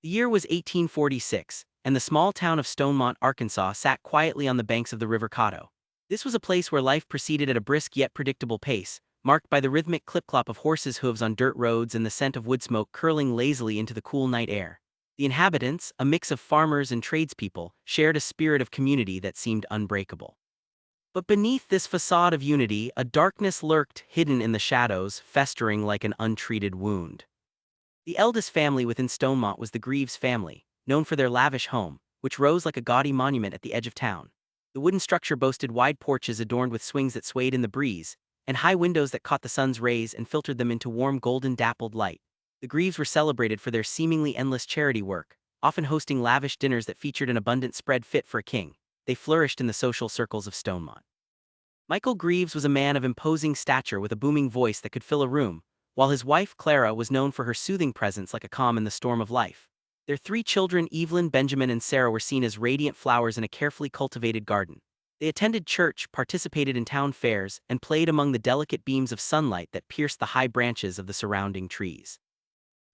The year was 1846, and the small town of Stonemont, Arkansas sat quietly on the banks of the River Cotto. This was a place where life proceeded at a brisk yet predictable pace, marked by the rhythmic clip-clop of horses' hooves on dirt roads and the scent of wood smoke curling lazily into the cool night air. The inhabitants, a mix of farmers and tradespeople, shared a spirit of community that seemed unbreakable. But beneath this facade of unity, a darkness lurked, hidden in the shadows, festering like an untreated wound. The eldest family within Stonemont was the Greaves family, known for their lavish home, which rose like a gaudy monument at the edge of town. The wooden structure boasted wide porches adorned with swings that swayed in the breeze, and high windows that caught the sun's rays and filtered them into warm golden-dappled light. The Greaves were celebrated for their seemingly endless charity work, often hosting lavish dinners that featured an abundant spread fit for a king. They flourished in the social circles of Stonemont. Michael Greaves was a man of imposing stature with a booming voice that could fill a room, while his wife Clara was known for her soothing presence like a calm in the storm of life. Their three children, Evelyn, Benjamin, and Sarah, were seen as radiant flowers in a carefully cultivated garden. They attended church, participated in town fairs, and played among the delicate beams of sunlight that pierced the high branches of the surrounding trees.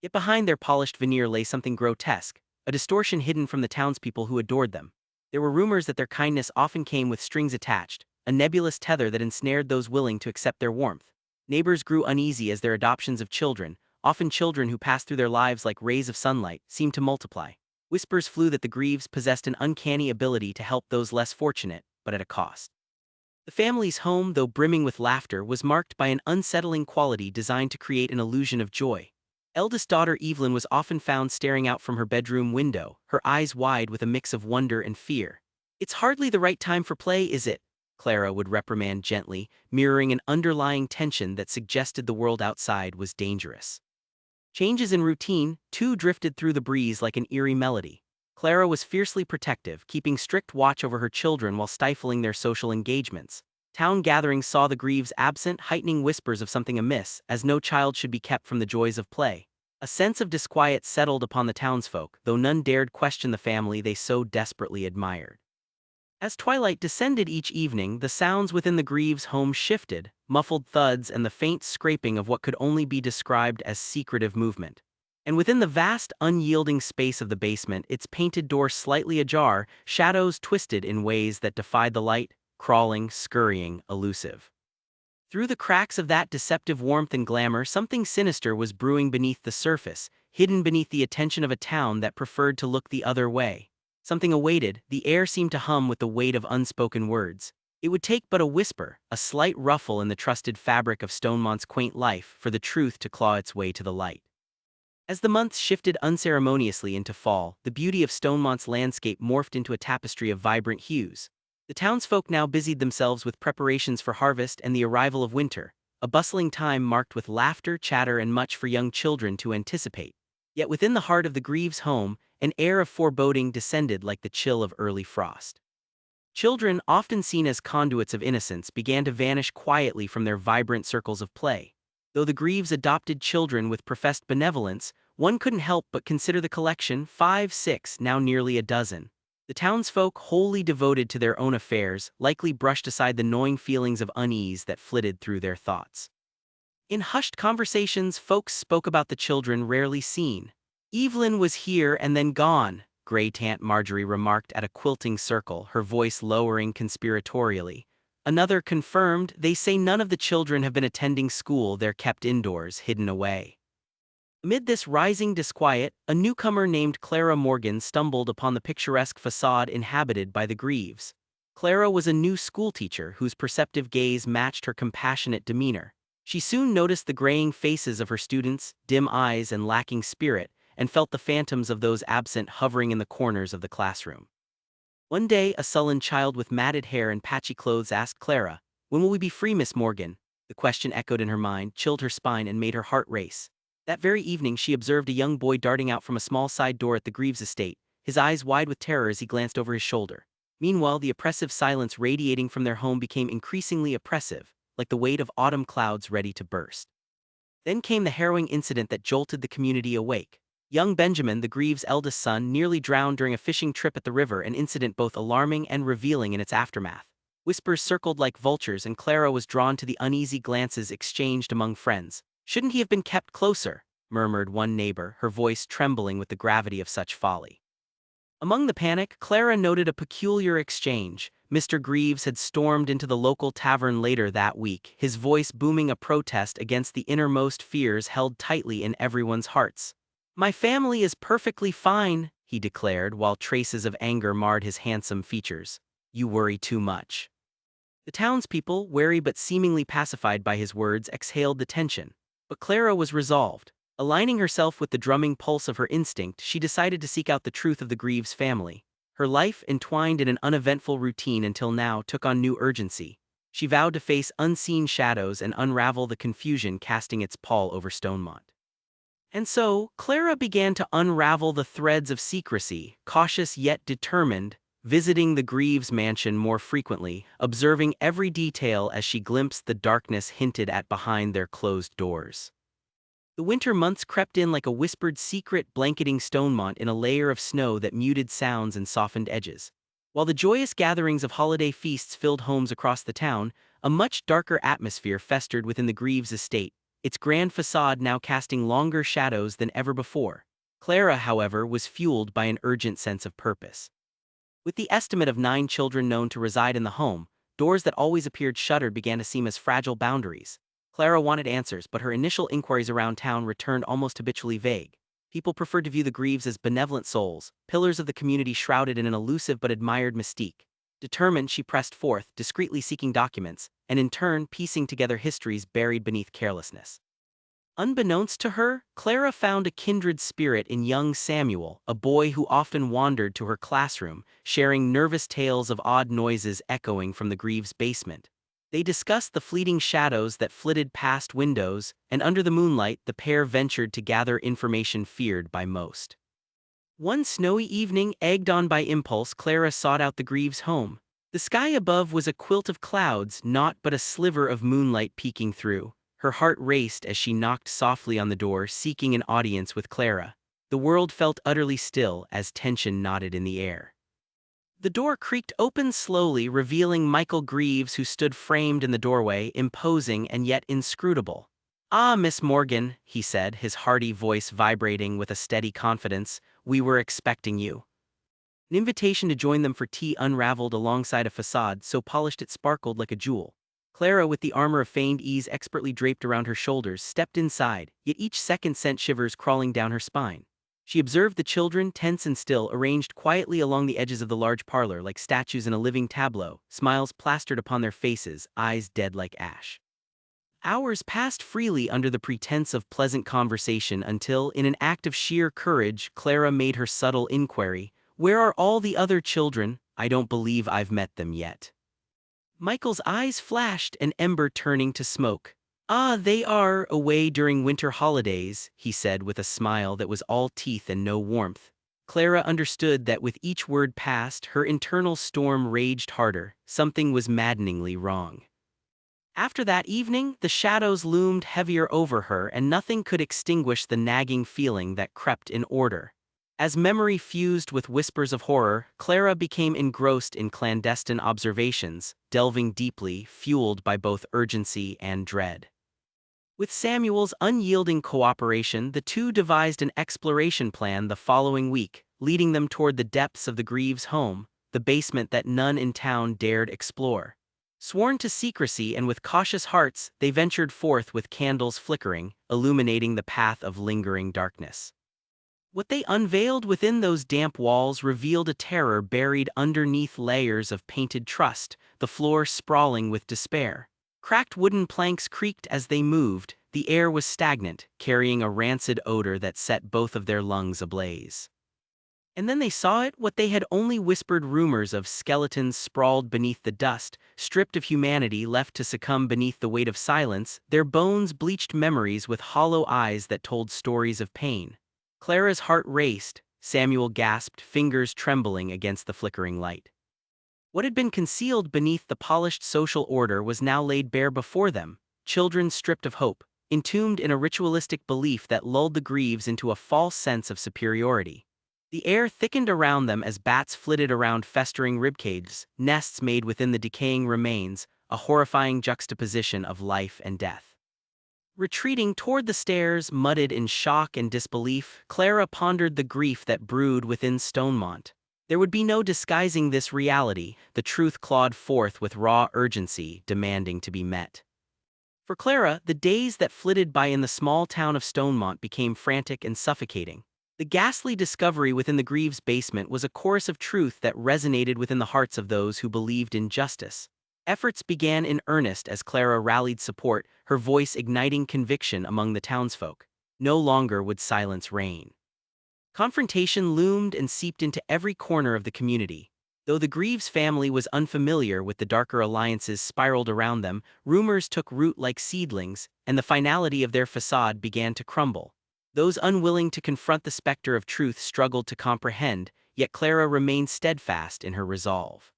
Yet behind their polished veneer lay something grotesque, a distortion hidden from the townspeople who adored them. There were rumors that their kindness often came with strings attached, a nebulous tether that ensnared those willing to accept their warmth. Neighbors grew uneasy as their adoptions of children, often children who passed through their lives like rays of sunlight, seemed to multiply. Whispers flew that the Greaves possessed an uncanny ability to help those less fortunate, but at a cost. The family's home, though brimming with laughter, was marked by an unsettling quality designed to create an illusion of joy. Eldest daughter Evelyn was often found staring out from her bedroom window, her eyes wide with a mix of wonder and fear. "It's hardly the right time for play, is it?" Clara would reprimand gently, mirroring an underlying tension that suggested the world outside was dangerous. Changes in routine, too, drifted through the breeze like an eerie melody. Clara was fiercely protective, keeping strict watch over her children while stifling their social engagements. Town gatherings saw the Greaves absent, heightening whispers of something amiss, as no child should be kept from the joys of play. A sense of disquiet settled upon the townsfolk, though none dared question the family they so desperately admired. As twilight descended each evening, the sounds within the Greaves' home shifted, muffled thuds and the faint scraping of what could only be described as secretive movement. And within the vast, unyielding space of the basement, its painted door slightly ajar, shadows twisted in ways that defied the light, crawling, scurrying, elusive. Through the cracks of that deceptive warmth and glamour, something sinister was brewing beneath the surface, hidden beneath the attention of a town that preferred to look the other way. Something awaited, the air seemed to hum with the weight of unspoken words. It would take but a whisper, a slight ruffle in the trusted fabric of Stonemont's quaint life, for the truth to claw its way to the light. As the months shifted unceremoniously into fall, the beauty of Stonemont's landscape morphed into a tapestry of vibrant hues. The townsfolk now busied themselves with preparations for harvest and the arrival of winter, a bustling time marked with laughter, chatter, and much for young children to anticipate. Yet within the heart of the Greaves' home, an air of foreboding descended like the chill of early frost. Children, often seen as conduits of innocence, began to vanish quietly from their vibrant circles of play. Though the Greaves adopted children with professed benevolence, one couldn't help but consider the collection, 5, 6, now nearly a dozen. The townsfolk, wholly devoted to their own affairs, likely brushed aside the gnawing feelings of unease that flitted through their thoughts. In hushed conversations, folks spoke about the children rarely seen. "Evelyn was here and then gone," Great Aunt Marjorie remarked at a quilting circle, her voice lowering conspiratorially. Another confirmed, "They say none of the children have been attending school, they're kept indoors, hidden away." Amid this rising disquiet, a newcomer named Clara Morgan stumbled upon the picturesque facade inhabited by the Greaves. Clara was a new schoolteacher whose perceptive gaze matched her compassionate demeanor. She soon noticed the graying faces of her students, dim eyes and lacking spirit, and felt the phantoms of those absent hovering in the corners of the classroom. One day, a sullen child with matted hair and patchy clothes asked Clara, "When will we be free, Miss Morgan?" The question echoed in her mind, chilled her spine, and made her heart race. That very evening, she observed a young boy darting out from a small side door at the Greaves estate, his eyes wide with terror as he glanced over his shoulder. Meanwhile, the oppressive silence radiating from their home became increasingly oppressive, like the weight of autumn clouds ready to burst. Then came the harrowing incident that jolted the community awake. Young Benjamin, the Greaves' eldest son, nearly drowned during a fishing trip at the river, an incident both alarming and revealing in its aftermath. Whispers circled like vultures, and Clara was drawn to the uneasy glances exchanged among friends. Shouldn't he have been kept closer? murmured one neighbor, her voice trembling with the gravity of such folly. Among the panic, Clara noted a peculiar exchange. Mr. Greaves had stormed into the local tavern later that week, his voice booming a protest against the innermost fears held tightly in everyone's hearts. "My family is perfectly fine," he declared, while traces of anger marred his handsome features. "You worry too much." The townspeople, wary but seemingly pacified by his words, exhaled the tension. But Clara was resolved. Aligning herself with the drumming pulse of her instinct, she decided to seek out the truth of the Greaves family. Her life, entwined in an uneventful routine until now, took on new urgency. She vowed to face unseen shadows and unravel the confusion casting its pall over Stonemont. And so, Clara began to unravel the threads of secrecy, cautious yet determined, visiting the Greaves mansion more frequently, observing every detail as she glimpsed the darkness hinted at behind their closed doors. The winter months crept in like a whispered secret, blanketing Stonemont in a layer of snow that muted sounds and softened edges. While the joyous gatherings of holiday feasts filled homes across the town, a much darker atmosphere festered within the Greaves estate, its grand facade now casting longer shadows than ever before. Clara, however, was fueled by an urgent sense of purpose. With the estimate of 9 children known to reside in the home, doors that always appeared shuttered began to seem as fragile boundaries. Clara wanted answers, but her initial inquiries around town returned almost habitually vague. People preferred to view the Greaves as benevolent souls, pillars of the community shrouded in an elusive but admired mystique. Determined, she pressed forth, discreetly seeking documents, and in turn piecing together histories buried beneath carelessness. Unbeknownst to her, Clara found a kindred spirit in young Samuel, a boy who often wandered to her classroom, sharing nervous tales of odd noises echoing from the Greaves' basement. They discussed the fleeting shadows that flitted past windows, and under the moonlight the pair ventured to gather information feared by most. One snowy evening, egged on by impulse, Clara sought out the Greaves' home. The sky above was a quilt of clouds, naught but a sliver of moonlight peeking through. Her heart raced as she knocked softly on the door, seeking an audience with Clara. The world felt utterly still as tension knotted in the air. The door creaked open slowly, revealing Michael Greaves, who stood framed in the doorway, imposing and yet inscrutable. "Ah, Miss Morgan," he said, his hearty voice vibrating with a steady confidence, "we were expecting you." An invitation to join them for tea unraveled alongside a facade so polished it sparkled like a jewel. Clara, with the armor of feigned ease expertly draped around her shoulders, stepped inside, yet each second sent shivers crawling down her spine. She observed the children, tense and still, arranged quietly along the edges of the large parlor like statues in a living tableau, smiles plastered upon their faces, eyes dead like ash. Hours passed freely under the pretense of pleasant conversation until, in an act of sheer courage, Clara made her subtle inquiry, "Where are all the other children? I don't believe I've met them yet." Michael's eyes flashed, an ember turning to smoke. "Ah, they are away during winter holidays," he said with a smile that was all teeth and no warmth. Clara understood that with each word passed, her internal storm raged harder. Something was maddeningly wrong. After that evening, the shadows loomed heavier over her, and nothing could extinguish the nagging feeling that crept in order. As memory fused with whispers of horror, Clara became engrossed in clandestine observations, delving deeply, fueled by both urgency and dread. With Samuel's unyielding cooperation, the two devised an exploration plan the following week, leading them toward the depths of the Greaves' home, the basement that none in town dared explore. Sworn to secrecy and with cautious hearts, they ventured forth with candles flickering, illuminating the path of lingering darkness. What they unveiled within those damp walls revealed a terror buried underneath layers of painted trust, the floor sprawling with despair. Cracked wooden planks creaked as they moved, the air was stagnant, carrying a rancid odor that set both of their lungs ablaze. And then they saw it, what they had only whispered rumors of: skeletons sprawled beneath the dust, stripped of humanity, left to succumb beneath the weight of silence, their bones bleached memories with hollow eyes that told stories of pain. Clara's heart raced, Samuel gasped, fingers trembling against the flickering light. What had been concealed beneath the polished social order was now laid bare before them, children stripped of hope, entombed in a ritualistic belief that lulled the Greaves into a false sense of superiority. The air thickened around them as bats flitted around festering ribcages, nests made within the decaying remains, a horrifying juxtaposition of life and death. Retreating toward the stairs, muddled in shock and disbelief, Clara pondered the grief that brewed within Stonemont. There would be no disguising this reality, the truth clawed forth with raw urgency, demanding to be met. For Clara, the days that flitted by in the small town of Stonemont became frantic and suffocating. The ghastly discovery within the Greaves' basement was a chorus of truth that resonated within the hearts of those who believed in justice. Efforts began in earnest as Clara rallied support, her voice igniting conviction among the townsfolk. No longer would silence reign. Confrontation loomed and seeped into every corner of the community. Though the Greaves family was unfamiliar with the darker alliances spiraled around them, rumors took root like seedlings, and the finality of their facade began to crumble. Those unwilling to confront the specter of truth struggled to comprehend, yet Clara remained steadfast in her resolve.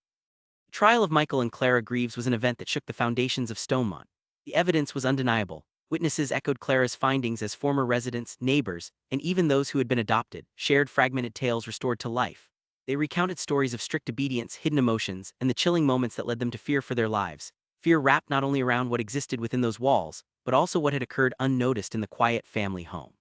The trial of Michael and Clara Greaves was an event that shook the foundations of Stonemont. The evidence was undeniable. Witnesses echoed Clara's findings as former residents, neighbors, and even those who had been adopted shared fragmented tales restored to life. They recounted stories of strict obedience, hidden emotions, and the chilling moments that led them to fear for their lives. Fear wrapped not only around what existed within those walls, but also what had occurred unnoticed in the quiet family home.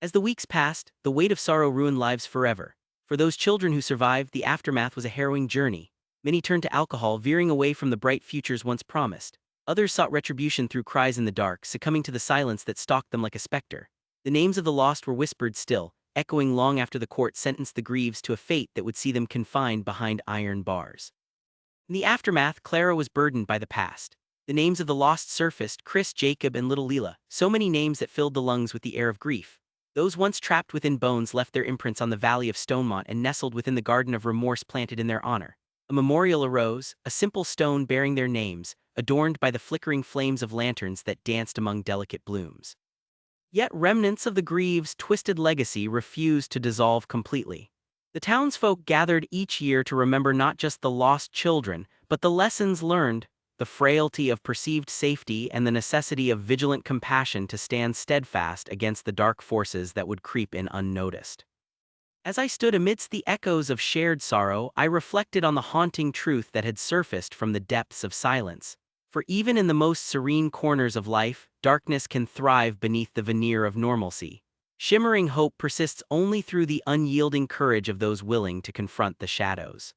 As the weeks passed, the weight of sorrow ruined lives forever. For those children who survived, the aftermath was a harrowing journey. Many turned to alcohol, veering away from the bright futures once promised. Others sought retribution through cries in the dark, succumbing to the silence that stalked them like a specter. The names of the lost were whispered still, echoing long after the court sentenced the Greaves to a fate that would see them confined behind iron bars. In the aftermath, Clara was burdened by the past. The names of the lost surfaced: Chris, Jacob, and little Leela, so many names that filled the lungs with the air of grief. Those once trapped within bones left their imprints on the valley of Stonemont and nestled within the garden of remorse planted in their honor. A memorial arose, a simple stone bearing their names, adorned by the flickering flames of lanterns that danced among delicate blooms. Yet remnants of the Greaves' twisted legacy refused to dissolve completely. The townsfolk gathered each year to remember not just the lost children, but the lessons learned, the frailty of perceived safety, and the necessity of vigilant compassion to stand steadfast against the dark forces that would creep in unnoticed. As I stood amidst the echoes of shared sorrow, I reflected on the haunting truth that had surfaced from the depths of silence. For even in the most serene corners of life, darkness can thrive beneath the veneer of normalcy. Shimmering hope persists only through the unyielding courage of those willing to confront the shadows.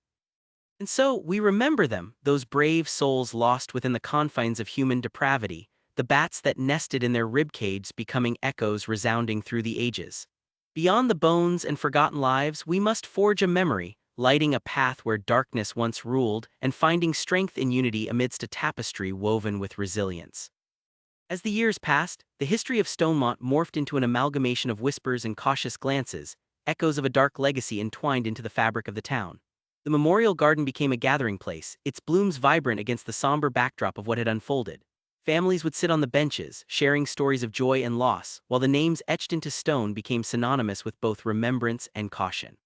And so, we remember them, those brave souls lost within the confines of human depravity, the bats that nested in their ribcages becoming echoes resounding through the ages. Beyond the bones and forgotten lives, we must forge a memory, lighting a path where darkness once ruled, and finding strength in unity amidst a tapestry woven with resilience. As the years passed, the history of Stonemont morphed into an amalgamation of whispers and cautious glances, echoes of a dark legacy entwined into the fabric of the town. The memorial garden became a gathering place, its blooms vibrant against the somber backdrop of what had unfolded. Families would sit on the benches, sharing stories of joy and loss, while the names etched into stone became synonymous with both remembrance and caution.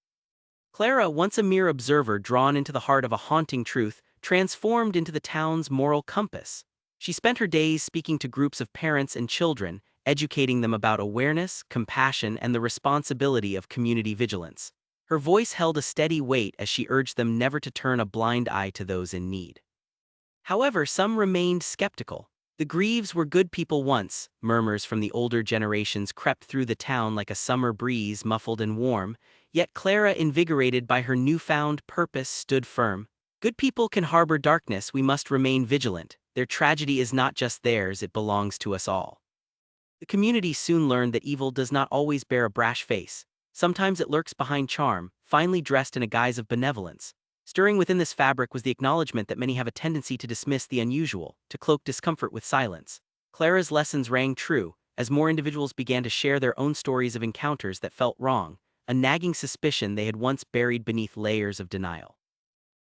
Clara, once a mere observer drawn into the heart of a haunting truth, transformed into the town's moral compass. She spent her days speaking to groups of parents and children, educating them about awareness, compassion, and the responsibility of community vigilance. Her voice held a steady weight as she urged them never to turn a blind eye to those in need. However, some remained skeptical. The Greaves were good people once, murmurs from the older generations crept through the town like a summer breeze, muffled and warm, yet Clara, invigorated by her newfound purpose, stood firm. Good people can harbor darkness, we must remain vigilant. Their tragedy is not just theirs, it belongs to us all. The community soon learned that evil does not always bear a brash face. Sometimes it lurks behind charm, finely dressed in a guise of benevolence. Stirring within this fabric was the acknowledgement that many have a tendency to dismiss the unusual, to cloak discomfort with silence. Clara's lessons rang true, as more individuals began to share their own stories of encounters that felt wrong, a nagging suspicion they had once buried beneath layers of denial.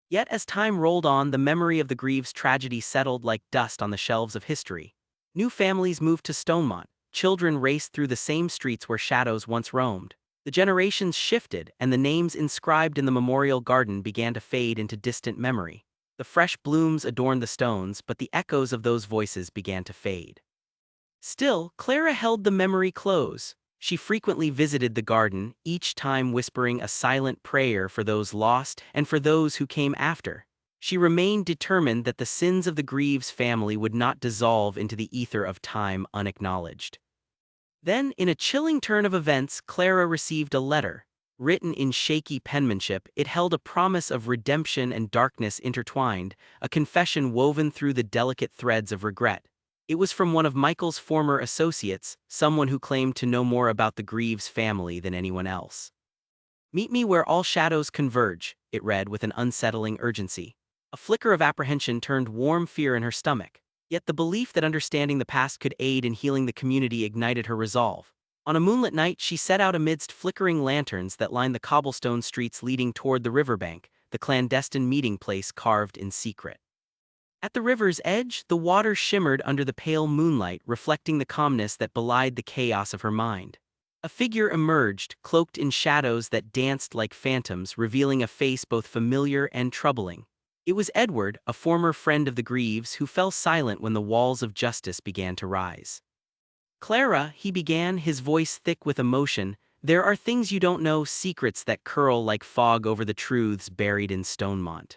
Yet as time rolled on, the memory of the Greaves' tragedy settled like dust on the shelves of history. New families moved to Stonemont, children raced through the same streets where shadows once roamed. The generations shifted, and the names inscribed in the memorial garden began to fade into distant memory. The fresh blooms adorned the stones, but the echoes of those voices began to fade. Still, Clara held the memory close. She frequently visited the garden, each time whispering a silent prayer for those lost and for those who came after. She remained determined that the sins of the Greaves family would not dissolve into the ether of time unacknowledged. Then, in a chilling turn of events, Clara received a letter. Written in shaky penmanship, it held a promise of redemption and darkness intertwined, a confession woven through the delicate threads of regret. It was from one of Michael's former associates, someone who claimed to know more about the Greaves family than anyone else. "Meet me where all shadows converge," it read with an unsettling urgency. A flicker of apprehension turned warm fear in her stomach. Yet the belief that understanding the past could aid in healing the community ignited her resolve. On a moonlit night, she set out amidst flickering lanterns that lined the cobblestone streets leading toward the riverbank, the clandestine meeting place carved in secret. At the river's edge, the water shimmered under the pale moonlight, reflecting the calmness that belied the chaos of her mind. A figure emerged, cloaked in shadows that danced like phantoms, revealing a face both familiar and troubling. It was Edward, a former friend of the Greaves, who fell silent when the walls of justice began to rise. "Clara," he began, his voice thick with emotion, "there are things you don't know, secrets that curl like fog over the truths buried in Stonemont."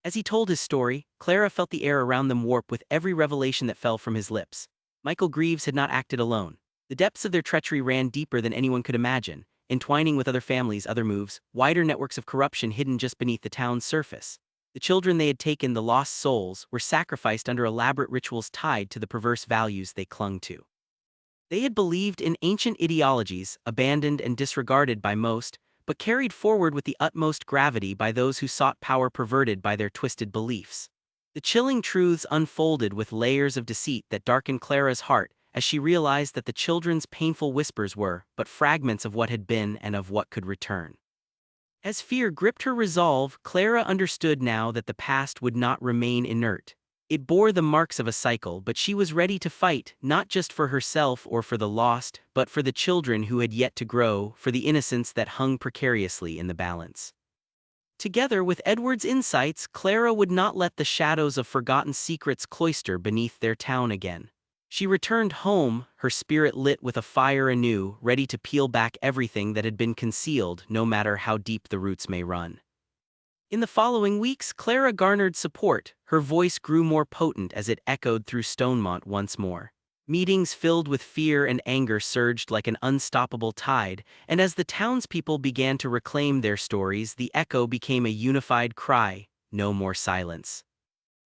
As he told his story, Clara felt the air around them warp with every revelation that fell from his lips. Michael Greaves had not acted alone. The depths of their treachery ran deeper than anyone could imagine, entwining with other families, other moves, wider networks of corruption hidden just beneath the town's surface. The children they had taken, the lost souls, were sacrificed under elaborate rituals tied to the perverse values they clung to. They had believed in ancient ideologies, abandoned and disregarded by most, but carried forward with the utmost gravity by those who sought power perverted by their twisted beliefs. The chilling truths unfolded with layers of deceit that darkened Clara's heart as she realized that the children's painful whispers were but fragments of what had been and of what could return. As fear gripped her resolve, Clara understood now that the past would not remain inert. It bore the marks of a cycle, but she was ready to fight, not just for herself or for the lost, but for the children who had yet to grow, for the innocence that hung precariously in the balance. Together with Edward's insights, Clara would not let the shadows of forgotten secrets cloister beneath their town again. She returned home, her spirit lit with a fire anew, ready to peel back everything that had been concealed, no matter how deep the roots may run. In the following weeks, Clara garnered support. Her voice grew more potent as it echoed through Stonemont once more. Meetings filled with fear and anger surged like an unstoppable tide, and as the townspeople began to reclaim their stories, the echo became a unified cry: "No more silence."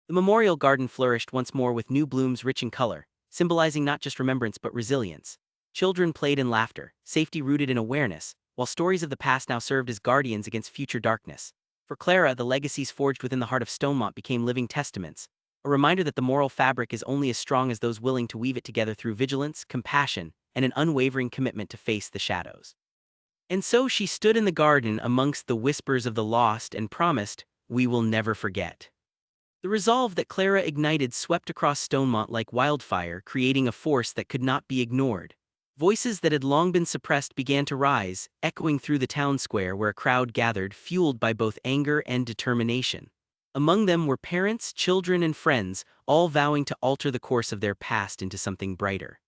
The memorial garden flourished once more with new blooms rich in color, symbolizing not just remembrance but resilience. Children played in laughter, safety rooted in awareness, while stories of the past now served as guardians against future darkness. For Clara, the legacies forged within the heart of Stonemont became living testaments, a reminder that the moral fabric is only as strong as those willing to weave it together through vigilance, compassion, and an unwavering commitment to face the shadows. And so she stood in the garden amongst the whispers of the lost and promised, "We will never forget." The resolve that Clara ignited swept across Stonemont like wildfire, creating a force that could not be ignored. Voices that had long been suppressed began to rise, echoing through the town square where a crowd gathered, fueled by both anger and determination. Among them were parents, children, and friends, all vowing to alter the course of their past into something brighter.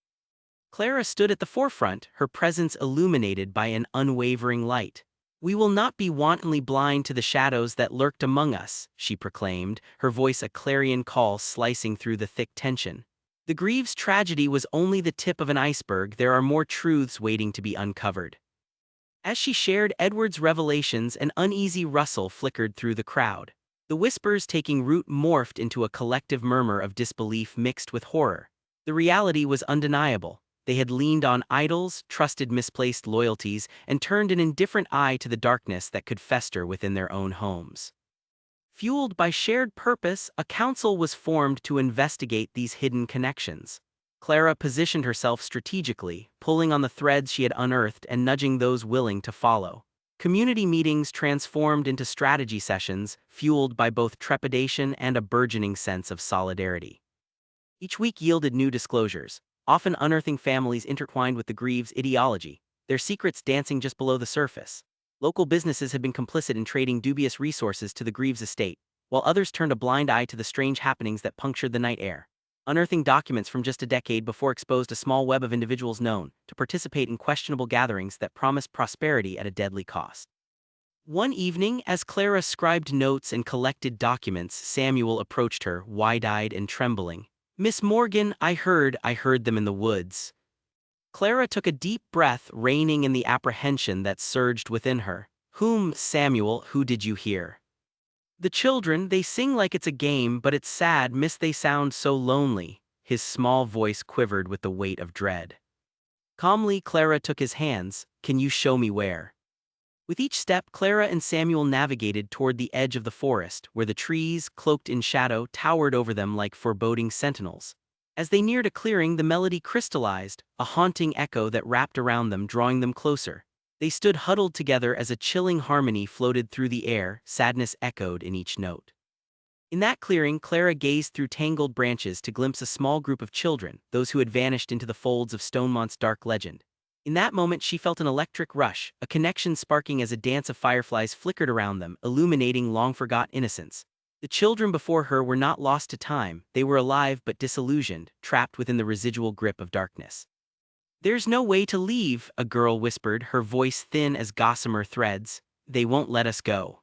Clara stood at the forefront, her presence illuminated by an unwavering light. "We will not be wantonly blind to the shadows that lurked among us," she proclaimed, her voice a clarion call slicing through the thick tension. "The Greaves tragedy was only the tip of an iceberg. There are more truths waiting to be uncovered." As she shared Edward's revelations, an uneasy rustle flickered through the crowd. The whispers taking root morphed into a collective murmur of disbelief mixed with horror. The reality was undeniable. They had leaned on idols, trusted misplaced loyalties, and turned an indifferent eye to the darkness that could fester within their own homes. Fueled by shared purpose, a council was formed to investigate these hidden connections. Clara positioned herself strategically, pulling on the threads she had unearthed and nudging those willing to follow. Community meetings transformed into strategy sessions, fueled by both trepidation and a burgeoning sense of solidarity. Each week yielded new disclosures, often unearthing families intertwined with the Greaves' ideology, their secrets dancing just below the surface. Local businesses had been complicit in trading dubious resources to the Greaves' estate, while others turned a blind eye to the strange happenings that punctured the night air. Unearthing documents from just a decade before exposed a small web of individuals known to participate in questionable gatherings that promised prosperity at a deadly cost. One evening, as Clara scribed notes and collected documents, Samuel approached her, wide-eyed and trembling. "Miss Morgan, I heard them in the woods." Clara took a deep breath, reining in the apprehension that surged within her. "Whom, Samuel, who did you hear?" "The children, they sing like it's a game, but it's sad, miss, they sound so lonely." His small voice quivered with the weight of dread. Calmly, Clara took his hands. "Can you show me where?" With each step, Clara and Samuel navigated toward the edge of the forest, where the trees, cloaked in shadow, towered over them like foreboding sentinels. As they neared a clearing, the melody crystallized, a haunting echo that wrapped around them, drawing them closer. They stood huddled together as a chilling harmony floated through the air, sadness echoed in each note. In that clearing, Clara gazed through tangled branches to glimpse a small group of children, those who had vanished into the folds of Stonemont's dark legend. In that moment she felt an electric rush, a connection sparking as a dance of fireflies flickered around them, illuminating long-forgot innocence. The children before her were not lost to time, they were alive but disillusioned, trapped within the residual grip of darkness. "There's no way to leave," a girl whispered, her voice thin as gossamer threads. "They won't let us go."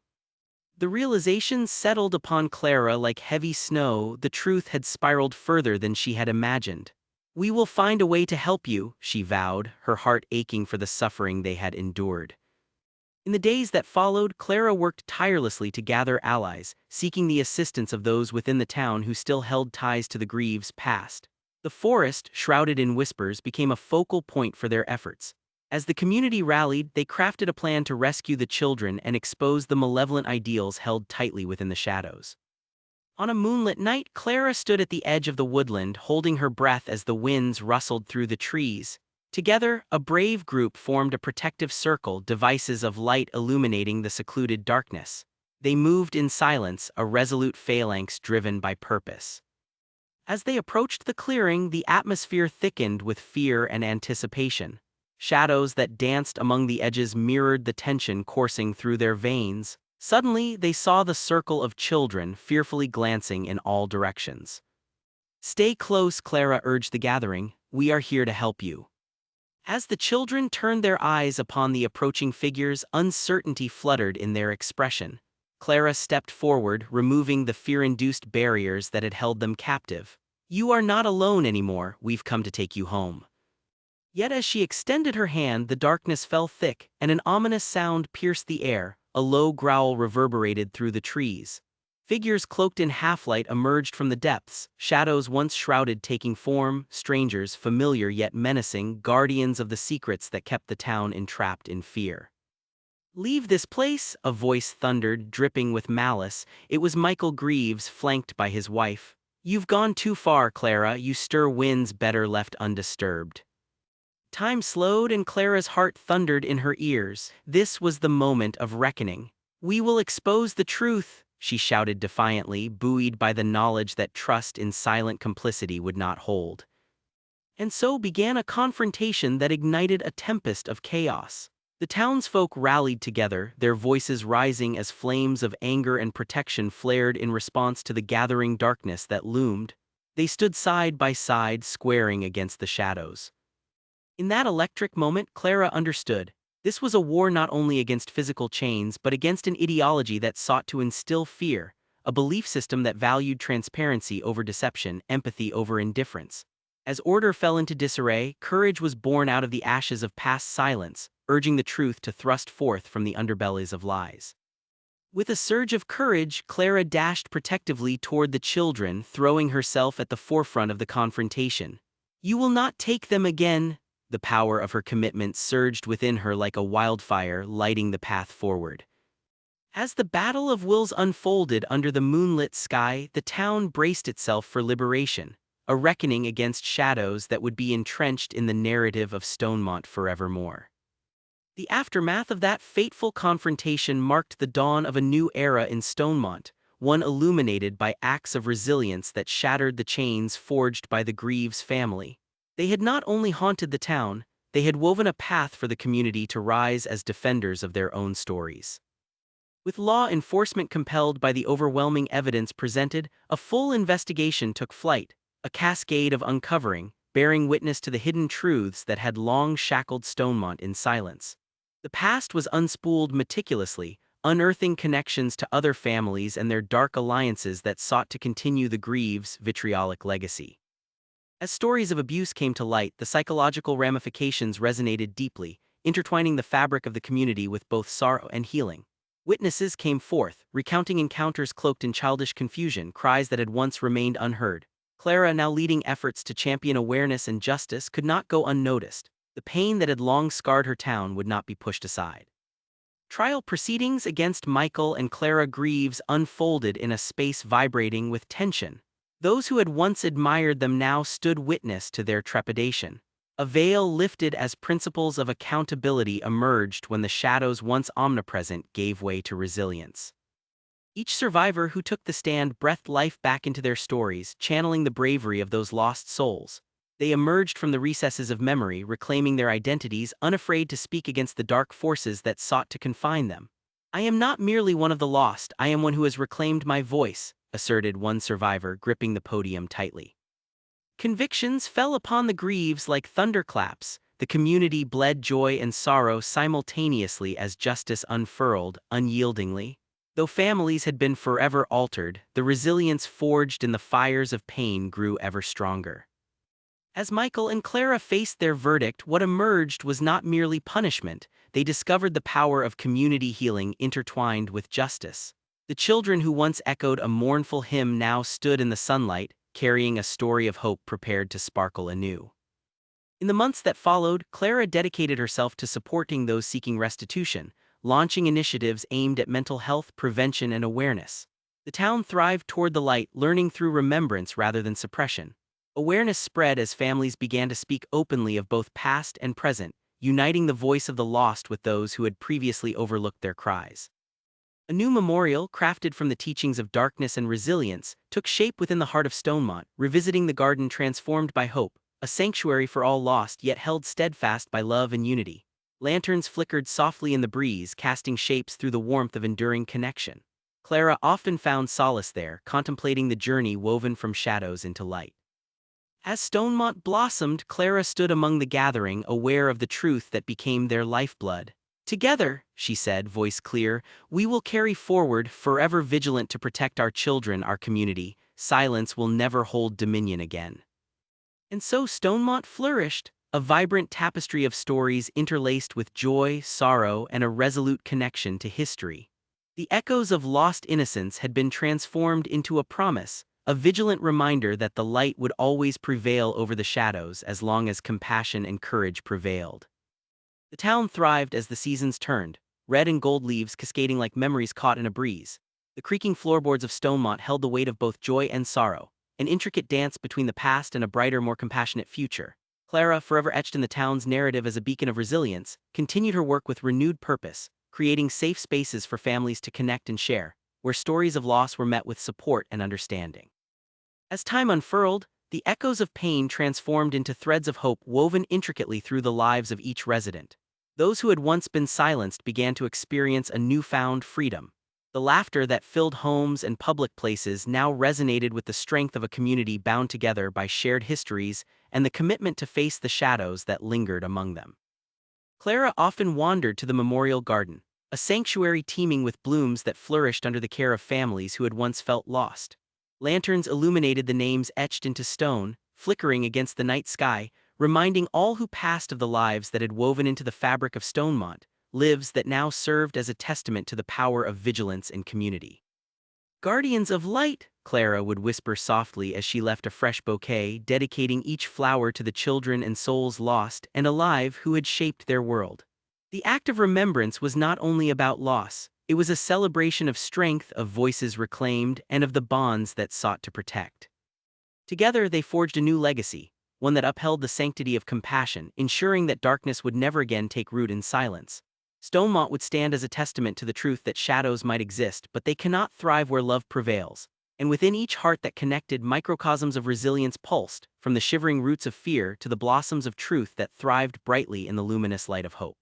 The realization settled upon Clara like heavy snow. The truth had spiraled further than she had imagined. "We will find a way to help you," she vowed, her heart aching for the suffering they had endured. In the days that followed, Clara worked tirelessly to gather allies, seeking the assistance of those within the town who still held ties to the Greaves' past. The forest, shrouded in whispers, became a focal point for their efforts. As the community rallied, they crafted a plan to rescue the children and expose the malevolent ideals held tightly within the shadows. On a moonlit night, Clara stood at the edge of the woodland, holding her breath as the winds rustled through the trees. Together, a brave group formed a protective circle, devices of light illuminating the secluded darkness. They moved in silence, a resolute phalanx driven by purpose. As they approached the clearing, the atmosphere thickened with fear and anticipation. Shadows that danced among the edges mirrored the tension coursing through their veins. Suddenly, they saw the circle of children fearfully glancing in all directions. "Stay close," Clara urged the gathering. "We are here to help you." As the children turned their eyes upon the approaching figures, uncertainty fluttered in their expression. Clara stepped forward, removing the fear-induced barriers that had held them captive. "You are not alone anymore, we've come to take you home." Yet as she extended her hand, the darkness fell thick, and an ominous sound pierced the air. A low growl reverberated through the trees. Figures cloaked in half-light emerged from the depths, shadows once shrouded taking form, strangers familiar yet menacing, guardians of the secrets that kept the town entrapped in fear. "Leave this place," a voice thundered, dripping with malice. It was Michael Greaves, flanked by his wife. "You've gone too far, Clara, you stir winds better left undisturbed." Time slowed and Clara's heart thundered in her ears. This was the moment of reckoning. "We will expose the truth," she shouted defiantly, buoyed by the knowledge that trust in silent complicity would not hold. And so began a confrontation that ignited a tempest of chaos. The townsfolk rallied together, their voices rising as flames of anger and protection flared in response to the gathering darkness that loomed. They stood side by side, squaring against the shadows. In that electric moment, Clara understood. This was a war not only against physical chains but against an ideology that sought to instill fear, a belief system that valued transparency over deception, empathy over indifference. As order fell into disarray, courage was born out of the ashes of past silence, urging the truth to thrust forth from the underbellies of lies. With a surge of courage, Clara dashed protectively toward the children, throwing herself at the forefront of the confrontation. "You will not take them again." The power of her commitment surged within her like a wildfire, lighting the path forward. As the battle of wills unfolded under the moonlit sky, the town braced itself for liberation, a reckoning against shadows that would be entrenched in the narrative of Stonemont forevermore. The aftermath of that fateful confrontation marked the dawn of a new era in Stonemont, one illuminated by acts of resilience that shattered the chains forged by the Greaves family. They had not only haunted the town, they had woven a path for the community to rise as defenders of their own stories. With law enforcement compelled by the overwhelming evidence presented, a full investigation took flight, a cascade of uncovering, bearing witness to the hidden truths that had long shackled Stonemont in silence. The past was unspooled meticulously, unearthing connections to other families and their dark alliances that sought to continue the Greaves' vitriolic legacy. As stories of abuse came to light, the psychological ramifications resonated deeply, intertwining the fabric of the community with both sorrow and healing. Witnesses came forth, recounting encounters cloaked in childish confusion, cries that had once remained unheard. Clara, now leading efforts to champion awareness and justice, could not go unnoticed. The pain that had long scarred her town would not be pushed aside. Trial proceedings against Michael and Clara Greaves unfolded in a space vibrating with tension. Those who had once admired them now stood witness to their trepidation. A veil lifted as principles of accountability emerged when the shadows once omnipresent gave way to resilience. Each survivor who took the stand breathed life back into their stories, channeling the bravery of those lost souls. They emerged from the recesses of memory, reclaiming their identities, unafraid to speak against the dark forces that sought to confine them. "I am not merely one of the lost, I am one who has reclaimed my voice," asserted one survivor, gripping the podium tightly. Convictions fell upon the Greaves like thunderclaps. The community bled joy and sorrow simultaneously as justice unfurled, unyieldingly. Though families had been forever altered, the resilience forged in the fires of pain grew ever stronger. As Michael and Clara faced their verdict, what emerged was not merely punishment. They discovered the power of community healing intertwined with justice. The children who once echoed a mournful hymn now stood in the sunlight, carrying a story of hope prepared to sparkle anew. In the months that followed, Clara dedicated herself to supporting those seeking restitution, launching initiatives aimed at mental health, prevention, and awareness. The town thrived toward the light, learning through remembrance rather than suppression. Awareness spread as families began to speak openly of both past and present, uniting the voice of the lost with those who had previously overlooked their cries. A new memorial, crafted from the teachings of darkness and resilience, took shape within the heart of Stonemont, revisiting the garden transformed by hope, a sanctuary for all lost yet held steadfast by love and unity. Lanterns flickered softly in the breeze, casting shapes through the warmth of enduring connection. Clara often found solace there, contemplating the journey woven from shadows into light. As Stonemont blossomed, Clara stood among the gathering, aware of the truth that became their lifeblood. "Together," she said, voice clear, "we will carry forward, forever vigilant to protect our children, our community. Silence will never hold dominion again." And so Stonemont flourished, a vibrant tapestry of stories interlaced with joy, sorrow, and a resolute connection to history. The echoes of lost innocence had been transformed into a promise, a vigilant reminder that the light would always prevail over the shadows as long as compassion and courage prevailed. The town thrived as the seasons turned, red and gold leaves cascading like memories caught in a breeze. The creaking floorboards of Stonemont held the weight of both joy and sorrow, an intricate dance between the past and a brighter, more compassionate future. Clara, forever etched in the town's narrative as a beacon of resilience, continued her work with renewed purpose, creating safe spaces for families to connect and share, where stories of loss were met with support and understanding. As time unfurled, the echoes of pain transformed into threads of hope woven intricately through the lives of each resident. Those who had once been silenced began to experience a newfound freedom. The laughter that filled homes and public places now resonated with the strength of a community bound together by shared histories and the commitment to face the shadows that lingered among them. Clara often wandered to the memorial garden, a sanctuary teeming with blooms that flourished under the care of families who had once felt lost. Lanterns illuminated the names etched into stone, flickering against the night sky, reminding all who passed of the lives that had woven into the fabric of Stonemont, lives that now served as a testament to the power of vigilance and community. "Guardians of light," Clara would whisper softly as she left a fresh bouquet, dedicating each flower to the children and souls lost and alive who had shaped their world. The act of remembrance was not only about loss, it was a celebration of strength, of voices reclaimed, and of the bonds that sought to protect. Together they forged a new legacy, one that upheld the sanctity of compassion, ensuring that darkness would never again take root in silence. Stonemont would stand as a testament to the truth that shadows might exist, but they cannot thrive where love prevails. And within each heart that connected, microcosms of resilience pulsed, from the shivering roots of fear to the blossoms of truth that thrived brightly in the luminous light of hope.